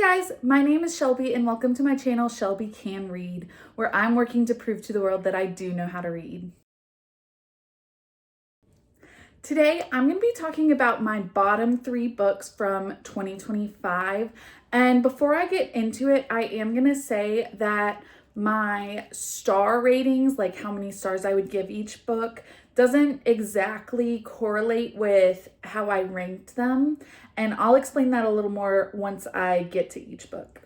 guys, my name is Shelby and welcome to my channel Shelby Can Read, where I'm working to prove to the world that I do know how to read. Today, I'm going to be talking about my bottom 3 books from 2025. And before I get into it, I am going to say that my star ratings, like how many stars I would give each book, doesn't exactly correlate with how I ranked them. And I'll explain that a little more once I get to each book.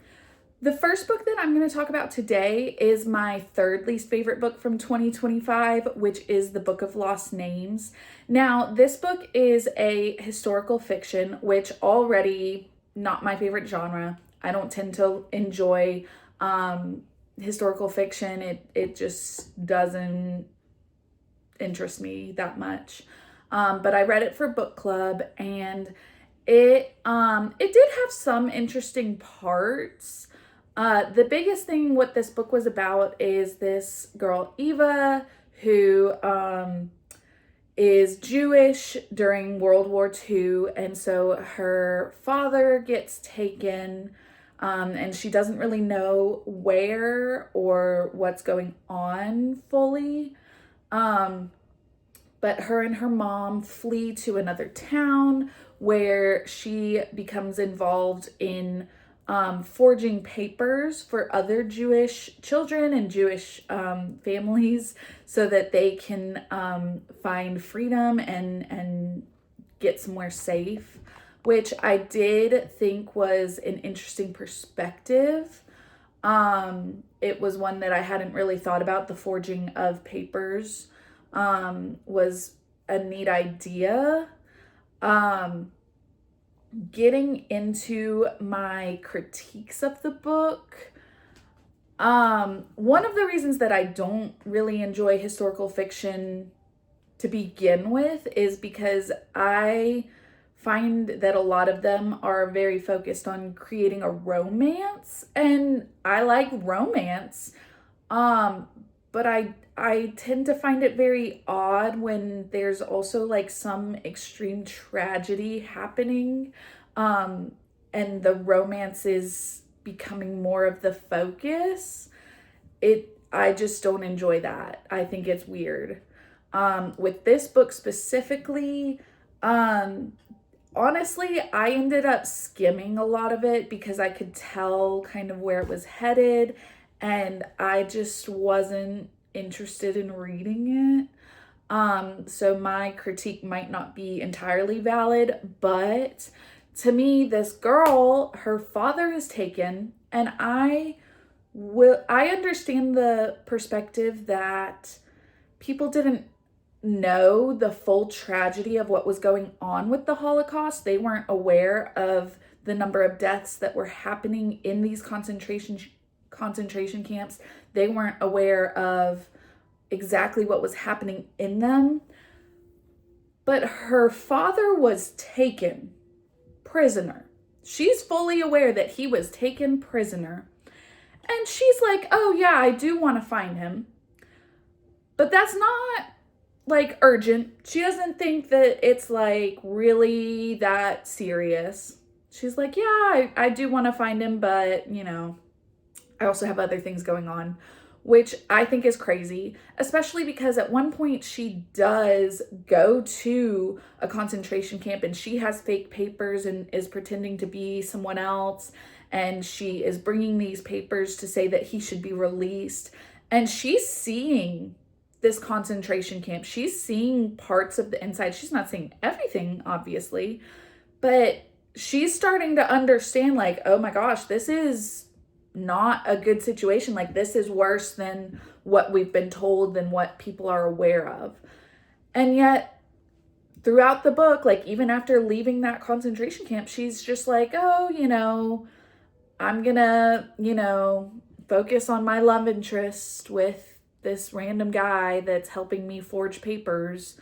The first book that I'm going to talk about today is my third least favorite book from 2025, which is The Book of Lost Names. Now, this book is a historical fiction, which already not my favorite genre. I don't tend to enjoy historical fiction. It just doesn't interest me that much. But I read it for book club, and it did have some interesting parts. The biggest thing what this book was about is this girl, Eva, who is Jewish during World War II. And so her father gets taken, and she doesn't really know where or what's going on fully. But her and her mom flee to another town where she becomes involved in forging papers for other Jewish children and Jewish families so that they can find freedom and get somewhere safe, which I did think was an interesting perspective. It was one that I hadn't really thought about. The forging of papers was a neat idea. Getting into my critiques of the book, one of the reasons that I don't really enjoy historical fiction to begin with is because I find that a lot of them are very focused on creating a romance, and I like romance, but I tend to find it very odd when there's also like some extreme tragedy happening, and the romance is becoming more of the focus. I just don't enjoy that. I think it's weird. With this book specifically, honestly, I ended up skimming a lot of it because I could tell kind of where it was headed, and I just wasn't interested in reading it. So my critique might not be entirely valid, but to me, this girl, her father is taken, and I understand the perspective that people didn't know the full tragedy of what was going on with the Holocaust. They weren't aware of the number of deaths that were happening in these concentration camps. They weren't aware of exactly what was happening in them. But her father was taken prisoner. She's fully aware that he was taken prisoner. And she's like, oh yeah, I do want to find him. But that's not like urgent. She doesn't think that it's like really that serious. She's like, yeah, I do want to find him, but you know, I also have other things going on, which I think is crazy, especially because at one point she does go to a concentration camp and she has fake papers and is pretending to be someone else. And she is bringing these papers to say that he should be released. And she's seeing this concentration camp. She's seeing parts of the inside. She's not seeing everything, obviously, but she's starting to understand like, oh my gosh, this is not a good situation. Like, this is worse than what we've been told, than what people are aware of. And yet throughout the book, like even after leaving that concentration camp, she's just like, oh, you know, I'm gonna, you know, focus on my love interest with this random guy that's helping me forge papers.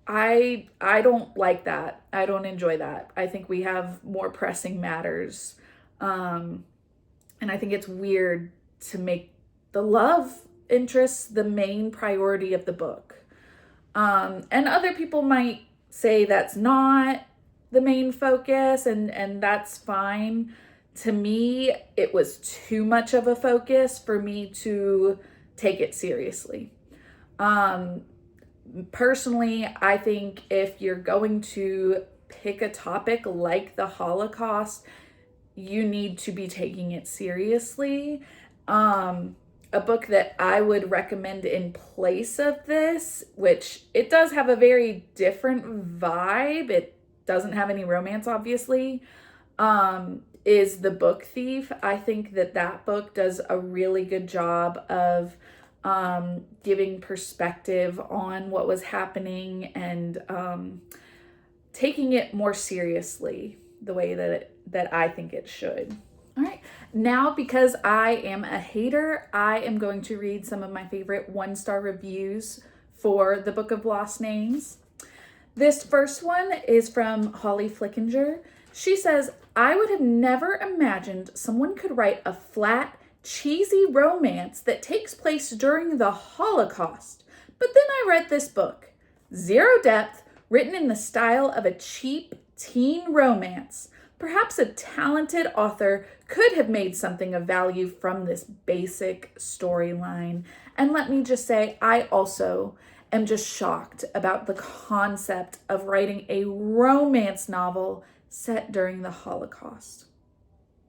I don't like that. I don't enjoy that. I think we have more pressing matters. And I think it's weird to make the love interest the main priority of the book. And other people might say that's not the main focus, and that's fine. To me, it was too much of a focus for me to take it seriously. Um, Personally, I think if you're going to pick a topic like the Holocaust, you need to be taking it seriously. A book that I would recommend in place of this, which it does have a very different vibe, it doesn't have any romance, obviously, is The Book Thief. I think that that book does a really good job of giving perspective on what was happening and taking it more seriously the way that I think it should. All right, now because I am a hater, I am going to read some of my favorite 1-star reviews for the Book of Lost Names. This first one is from Holly Flickinger. She says, I would have never imagined someone could write a flat, cheesy romance that takes place during the Holocaust. But then I read this book. Zero depth, written in the style of a cheap teen romance. Perhaps a talented author could have made something of value from this basic storyline. And let me just say, I also am just shocked about the concept of writing a romance novel set during the Holocaust.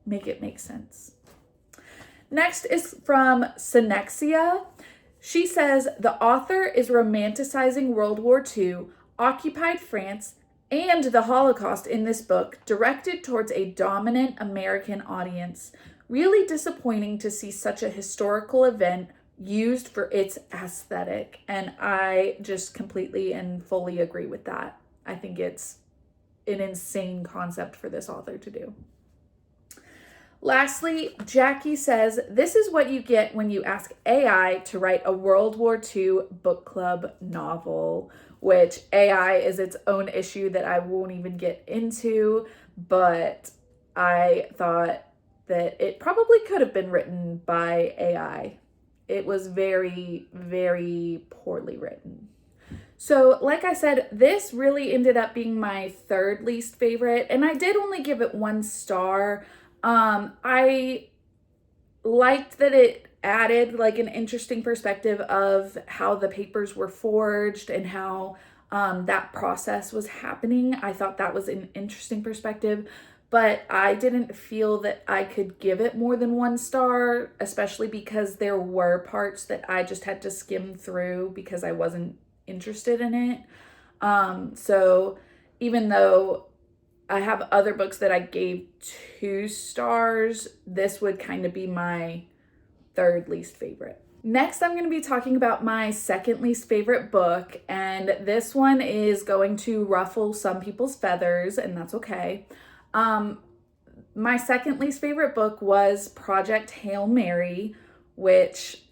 Make it make sense. Next is from Synexia. She says the author is romanticizing World War II, occupied France, and the Holocaust in this book, directed towards a dominant American audience. Really disappointing to see such a historical event used for its aesthetic, and I just completely and fully agree with that. I think it's an insane concept for this author to do. Lastly, Jackie says, this is what you get when you ask AI to write a World War II book club novel, which AI is its own issue that I won't even get into, but I thought that it probably could have been written by AI. It was very, very poorly written. So, like I said, this really ended up being my third least favorite, and I did only give it 1 star. I liked that it added like an interesting perspective of how the papers were forged and how that process was happening. I thought that was an interesting perspective, but I didn't feel that I could give it more than 1 star, especially because there were parts that I just had to skim through because I wasn't interested in it. So even though I have other books that I gave 2 stars, this would kind of be my third least favorite. Next, I'm going to be talking about my second least favorite book, and this one is going to ruffle some people's feathers, and that's okay. My second least favorite book was Project Hail Mary, which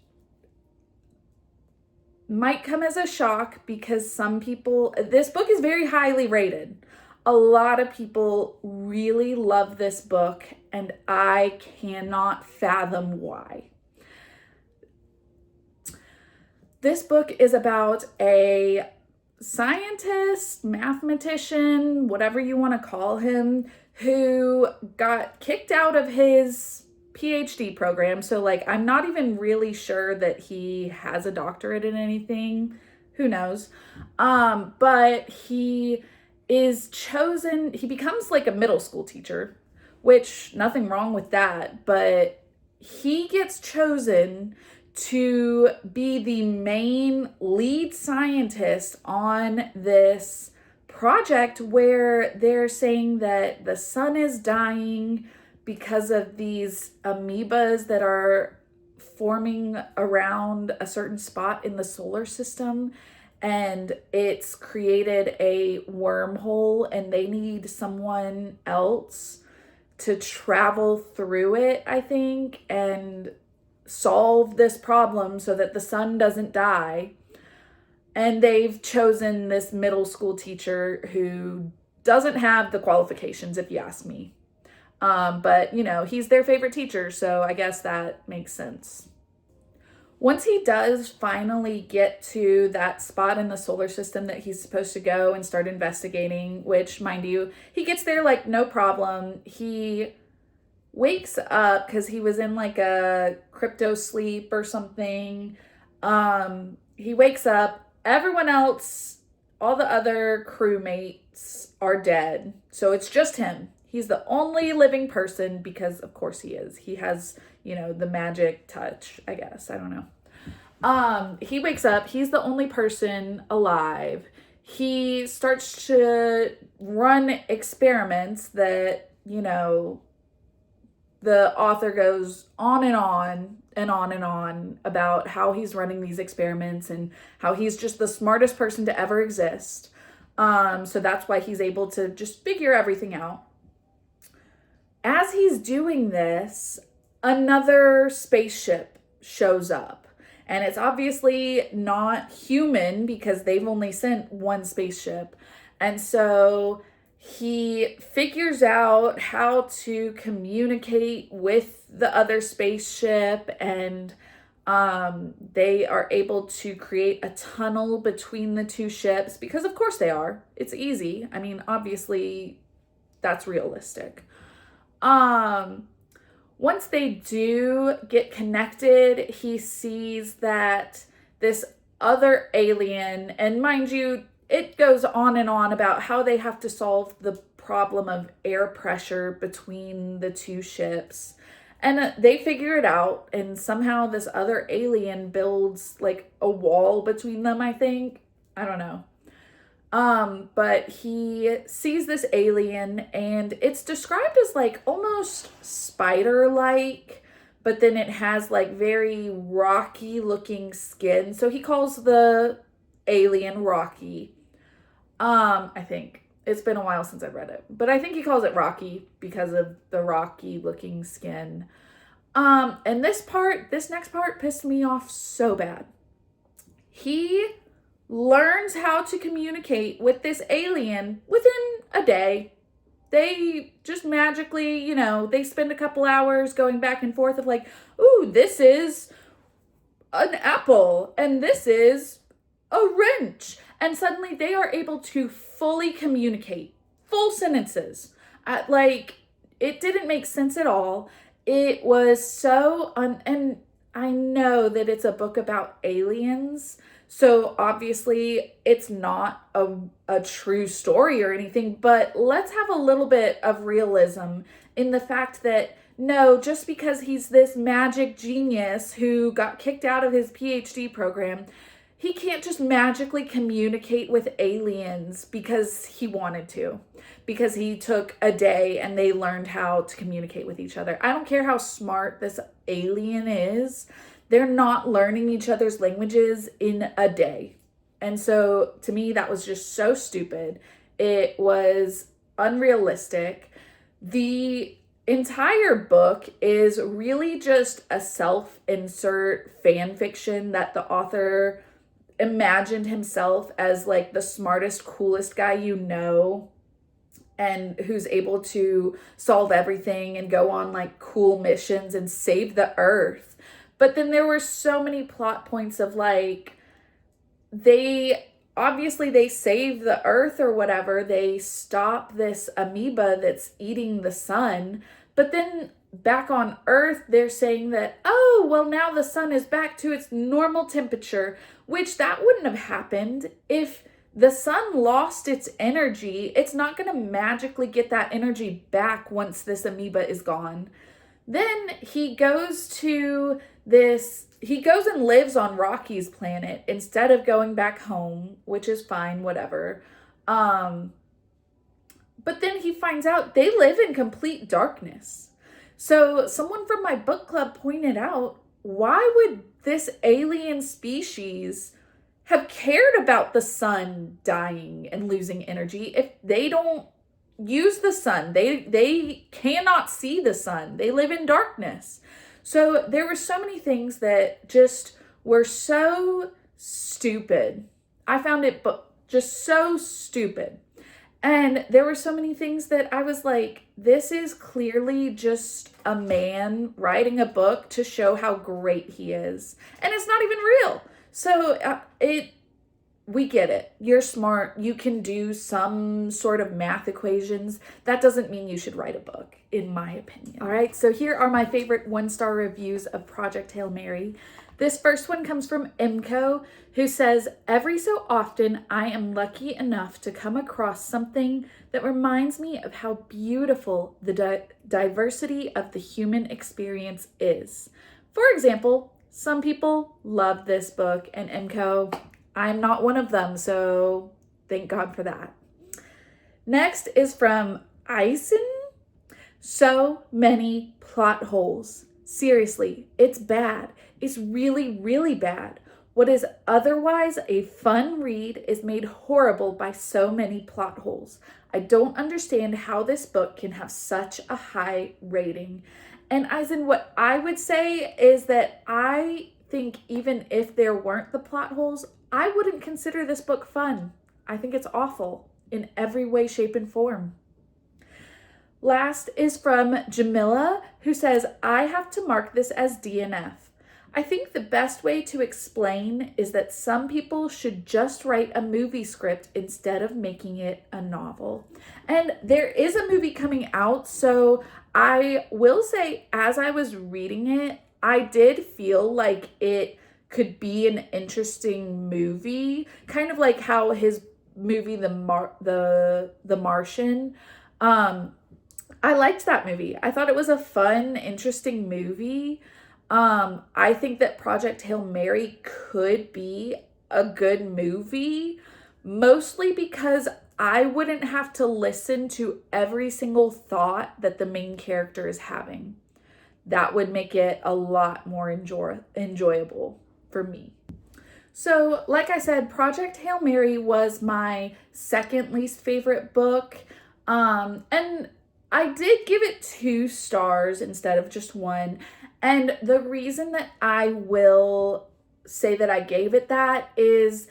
might come as a shock because this book is very highly rated. A lot of people really love this book, and I cannot fathom why. This book is about a scientist, mathematician, whatever you want to call him, who got kicked out of his PhD program. So like, I'm not even really sure that he has a doctorate in anything. Who knows? But he becomes like a middle school teacher, which nothing wrong with that, but he gets chosen to be the main lead scientist on this project where they're saying that the sun is dying because of these amoebas that are forming around a certain spot in the solar system, and it's created a wormhole, and they need someone else to travel through it, I think, and solve this problem so that the sun doesn't die. And they've chosen this middle school teacher who doesn't have the qualifications, if you ask me. But, he's their favorite teacher, so I guess that makes sense. Once he does finally get to that spot in the solar system that he's supposed to go and start investigating, which, mind you, he gets there like no problem. He wakes up because he was in like a crypto sleep or something. He wakes up, everyone else, all the other crewmates are dead. So it's just him. He's the only living person because, of course, he is. He has, the magic touch, I guess. I don't know. He wakes up. He's the only person alive. He starts to run experiments that, the author goes on and on and on and on about how he's running these experiments and how he's just the smartest person to ever exist. So that's why he's able to just figure everything out. As he's doing this, another spaceship shows up. And it's obviously not human because they've only sent one spaceship. And so he figures out how to communicate with the other spaceship, and they are able to create a tunnel between the two ships because, of course, they are. It's easy. I mean, obviously, that's realistic. Once they do get connected, he sees that this other alien, and mind you, it goes on and on about how they have to solve the problem of air pressure between the two ships. And they figure it out, and somehow this other alien builds like a wall between them, I think. I don't know. But he sees this alien, and it's described as like almost spider-like, but then it has like very rocky looking skin. So he calls the alien Rocky. I think. It's been a while since I've read it, but I think he calls it Rocky because of the rocky looking skin. And this next part pissed me off so bad. He learns how to communicate with this alien within a day. They just magically, they spend a couple hours going back and forth of like, ooh, this is an apple and this is a wrench. And suddenly they are able to fully communicate, full sentences. It didn't make sense at all. It was so, and I know that it's a book about aliens, so obviously it's not a true story or anything, but let's have a little bit of realism in the fact that no, just because he's this magic genius who got kicked out of his PhD program, he can't just magically communicate with aliens because he wanted to, because he took a day and they learned how to communicate with each other. I don't care how smart this alien is. They're not learning each other's languages in a day. And so to me, that was just so stupid. It was unrealistic. The entire book is really just a self-insert fan fiction that the author imagined himself as like the smartest, coolest guy and who's able to solve everything and go on like cool missions and save the earth. But then there were so many plot points of like, they save the earth or whatever. They stop this amoeba that's eating the sun. But then back on Earth, they're saying that, oh, well, now the sun is back to its normal temperature, which that wouldn't have happened if the sun lost its energy. It's not going to magically get that energy back once this amoeba is gone. Then he goes and lives on Rocky's planet instead of going back home, which is fine, whatever. But then he finds out they live in complete darkness. So someone from my book club pointed out, why would this alien species have cared about the sun dying and losing energy if they don't use the sun? They cannot see the sun. They live in darkness. So there were so many things that just were so stupid. I found it just so stupid. And there were so many things that I was like, this is clearly just a man writing a book to show how great he is. And it's not even real. So we get it. You're smart. You can do some sort of math equations. That doesn't mean you should write a book, in my opinion. All right, so here are my favorite 1-star reviews of Project Hail Mary. This first one comes from Imco, who says, every so often I am lucky enough to come across something that reminds me of how beautiful the diversity of the human experience is. For example, some people love this book, and Imco, I'm not one of them, so thank God for that. Next is from Eisen. So many plot holes. Seriously, it's bad. It's really, really bad. What is otherwise a fun read is made horrible by so many plot holes. I don't understand how this book can have such a high rating. And Eisen, what I would say is that I think even if there weren't the plot holes, I wouldn't consider this book fun. I think it's awful in every way, shape, and form. Last is from Jamila, who says, I have to mark this as DNF. I think the best way to explain is that some people should just write a movie script instead of making it a novel. And there is a movie coming out, so I will say, as I was reading it, I did feel like it could be an interesting movie, kind of like how his movie The Martian. I liked that movie. I thought it was a fun, interesting movie. I think that Project Hail Mary could be a good movie, mostly because I wouldn't have to listen to every single thought that the main character is having. That would make it a lot more enjoyable for me. So, like I said, Project Hail Mary was my second least favorite book. And I did give it 2 stars instead of just 1. And the reason that I will say that I gave it that is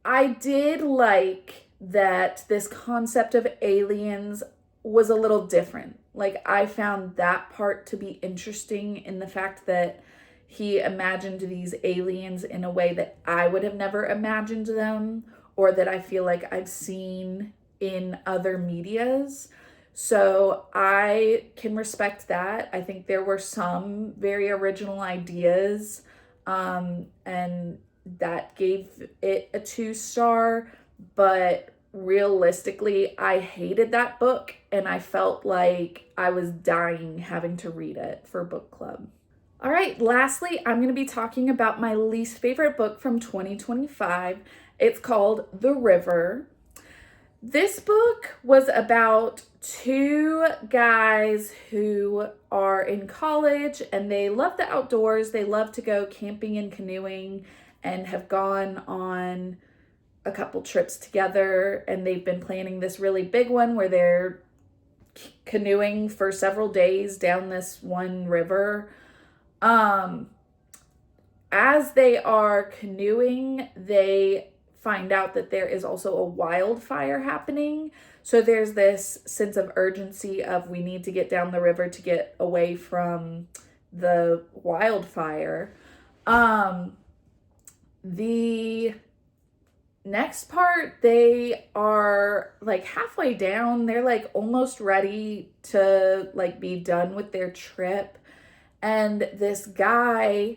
I did like that this concept of aliens was a little different. Like, I found that part to be interesting in the fact that he imagined these aliens in a way that I would have never imagined them, or that I feel like I've seen in other medias. So I can respect that. I think there were some very original ideas, and that gave it a 2-star, but realistically, I hated that book, and I felt like I was dying having to read it for book club. All right, lastly, I'm going to be talking about my least favorite book from 2025. It's called The River. This book was about 2 guys who are in college and they love the outdoors. They love to go camping and canoeing and have gone on a couple trips together, and they've been planning this really big one where they're canoeing for several days down this one river. As they are canoeing, they find out that there is also a wildfire happening. So there's this sense of urgency of we need to get down the river to get away from the wildfire. The next part, they are like halfway down. They're like almost ready to like be done with their trip. And this guy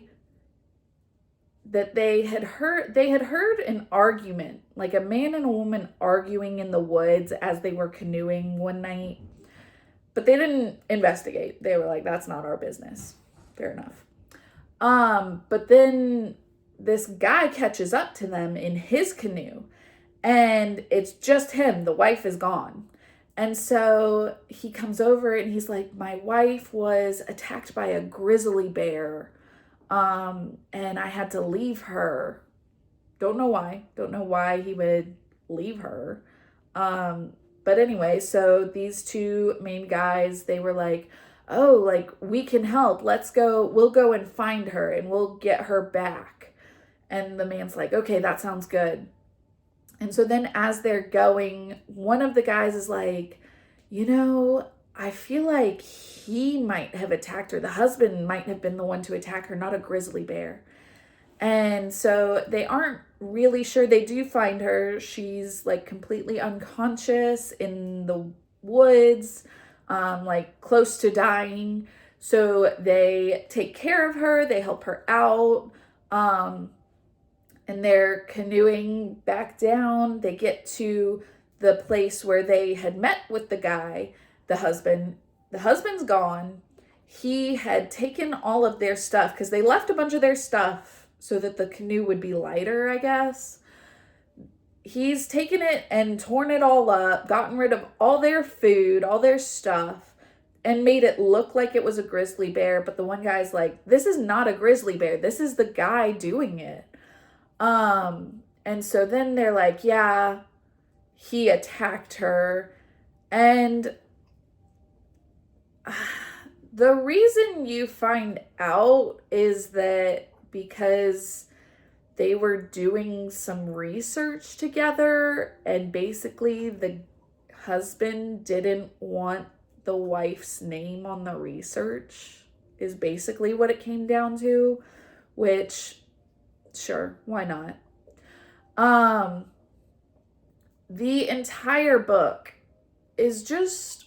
that they had heard an argument, like a man and a woman arguing in the woods as they were canoeing one night, but they didn't investigate. They were like, that's not our business. Fair enough. But then this guy catches up to them in his canoe, and it's just him. The wife is gone. And so he comes over and he's like, my wife was attacked by a grizzly bear. And I had to leave her. Don't know why he would leave her. But anyway, so these 2 main guys, they were like, oh, like, we can help. We'll go and find her and we'll get her back. And the man's like, okay, that sounds good. And so then as they're going, one of the guys is like, you know, I feel like he might have attacked her. The husband might have been the one to attack her, not a grizzly bear. And so they aren't really sure. They do find her. She's like completely unconscious in the woods, like close to dying. So they take care of her, they help her out. Um, and they're canoeing back down. They get to the place where they had met with the guy, the husband. The husband's gone. He had taken all of their stuff because they left a bunch of their stuff so that the canoe would be lighter, I guess. He's taken it and torn it all up, gotten rid of all their food, all their stuff, and made it look like it was a grizzly bear. But the one guy's like, this is not a grizzly bear. This is the guy doing it. And so then they're like, yeah, he attacked her. And the reason you find out is that because they were doing some research together, and basically the husband didn't want the wife's name on the research, is basically what it came down to, which, sure, why not? The entire book is just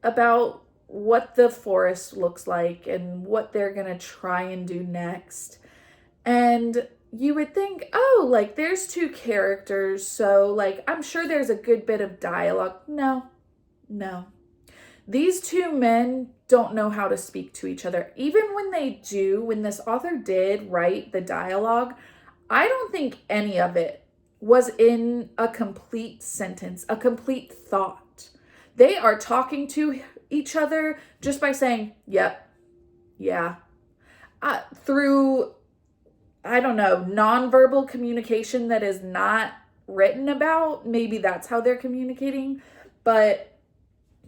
about what the forest looks like and what they're gonna try and do next. And you would think, oh, like there's two characters, so like I'm sure there's a good bit of dialogue. No. These two men don't know how to speak to each other. Even when they do, when this author did write the dialogue, I don't think any of it was in a complete sentence, a complete thought. They are talking to each other just by saying, yep, yeah, through, I don't know, nonverbal communication that is not written about. Maybe that's how they're communicating. But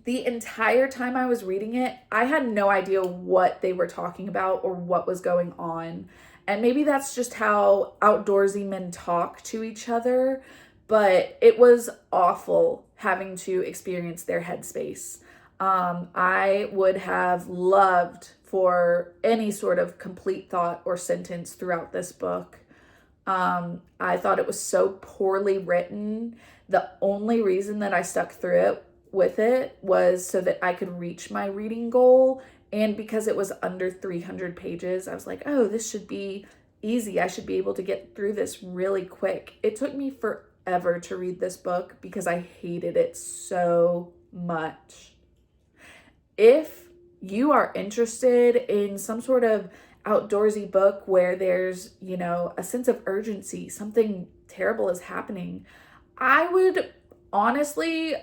the entire time I was reading it, I had no idea what they were talking about or what was going on. And maybe that's just how outdoorsy men talk to each other. But it was awful having to experience their headspace. I would have loved for any sort of complete thought or sentence throughout this book. I thought it was so poorly written. The only reason that I stuck through it with it was so that I could reach my reading goal. And because it was under 300 pages, I was like, oh, this should be easy. I should be able to get through this really quick. It took me forever to read this book because I hated it so much. If you are interested in some sort of outdoorsy book where there's, you know, a sense of urgency, something terrible is happening, I would honestly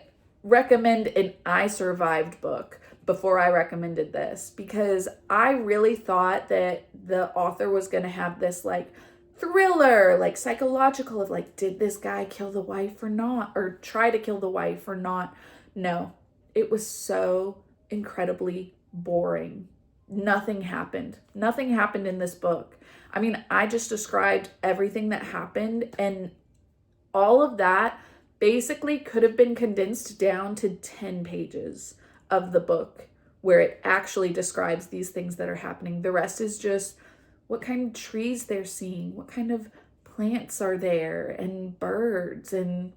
recommend an I Survived book before I recommended this, because I really thought that the author was going to have this like thriller, like psychological of like, did this guy kill the wife or not, or try to kill the wife or not? No, it was so incredibly boring. Nothing happened. Nothing happened in this book. I mean, I just described everything that happened, and all of that basically could have been condensed down to 10 pages of the book where it actually describes these things that are happening. The rest is just what kind of trees they're seeing, what kind of plants are there, and birds, and,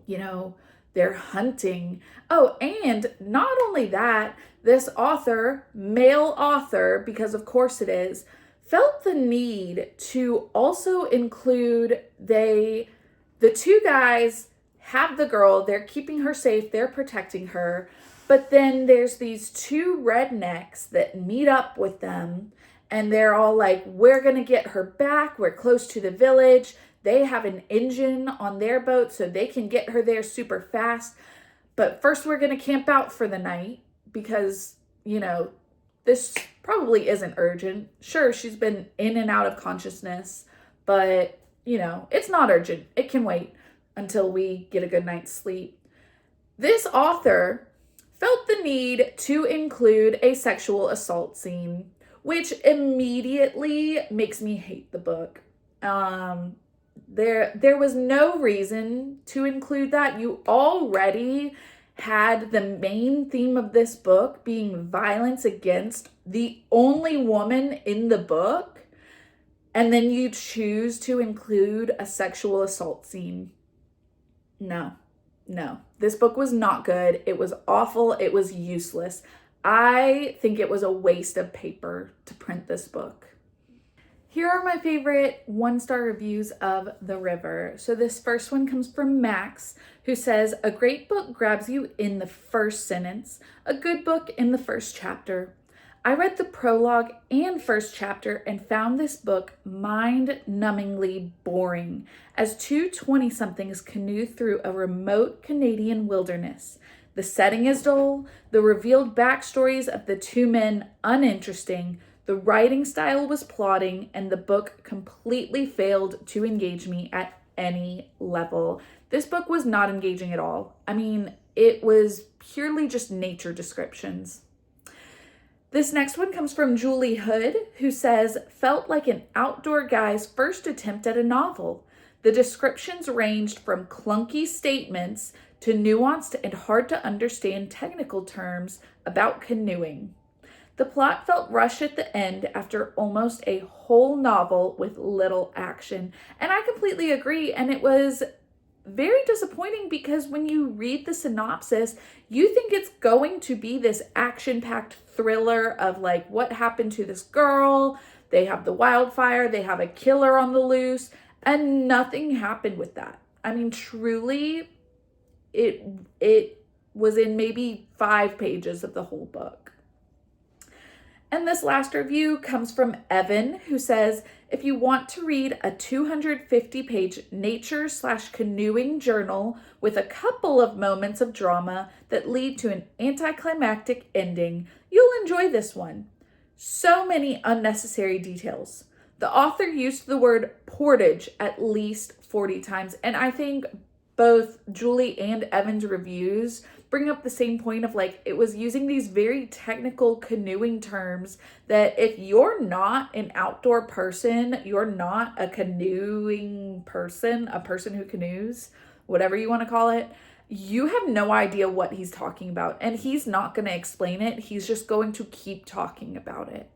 you know, they're hunting. Oh, and not only that, this author, male author, because of course it is, felt the need to also include the two guys have the girl, they're keeping her safe, they're protecting her, but then there's these two rednecks that meet up with them, and they're all like, we're gonna get her back, we're close to the village. They have an engine on their boat so they can get her there super fast. But first we're going to camp out for the night because, you know, this probably isn't urgent. Sure, she's been in and out of consciousness, but, you know, it's not urgent. It can wait until we get a good night's sleep. This author felt the need to include a sexual assault scene, which immediately makes me hate the book. There was no reason to include that. You already had the main theme of this book being violence against the only woman in the book, and then you choose to include a sexual assault scene. No. This book was not good. It was awful. It was useless. I think it was a waste of paper to print this book. Here are my favorite 1-star reviews of The River. So this first one comes from Max, who says, "A great book grabs you in the first sentence, a good book in the first chapter. I read the prologue and first chapter and found this book mind-numbingly boring as two 20-somethings canoe through a remote Canadian wilderness. The setting is dull, the revealed backstories of the two men uninteresting, the writing style was plodding, and the book completely failed to engage me at any level." This book was not engaging at all. I mean, it was purely just nature descriptions. This next one comes from Julie Hood, who says, "Felt like an outdoor guy's first attempt at a novel. The descriptions ranged from clunky statements to nuanced and hard to understand technical terms about canoeing. The plot felt rushed at the end after almost a whole novel with little action." And I completely agree. And it was very disappointing because when you read the synopsis, you think it's going to be this action-packed thriller of like what happened to this girl. They have the wildfire, they have a killer on the loose, and nothing happened with that. I mean, truly, it was in maybe 5 pages of the whole book. And this last review comes from Evan, who says, "If you want to read a 250-page nature/canoeing journal with a couple of moments of drama that lead to an anticlimactic ending, you'll enjoy this one. So many unnecessary details. The author used the word portage at least 40 times." And I think both Julie and Evan's reviews bring up the same point of like, it was using these very technical canoeing terms that if you're not an outdoor person, you're not a canoeing person, a person who canoes, whatever you want to call it, you have no idea what he's talking about. And he's not going to explain it. He's just going to keep talking about it.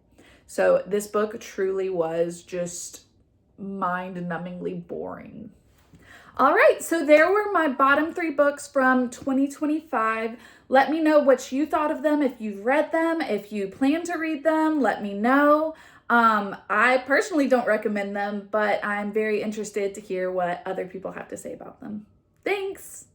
So this book truly was just mind-numbingly boring. All right, so there were my bottom 3 books from 2025. Let me know what you thought of them, if you've read them, if you plan to read them, let me know. I personally don't recommend them, but I'm very interested to hear what other people have to say about them. Thanks.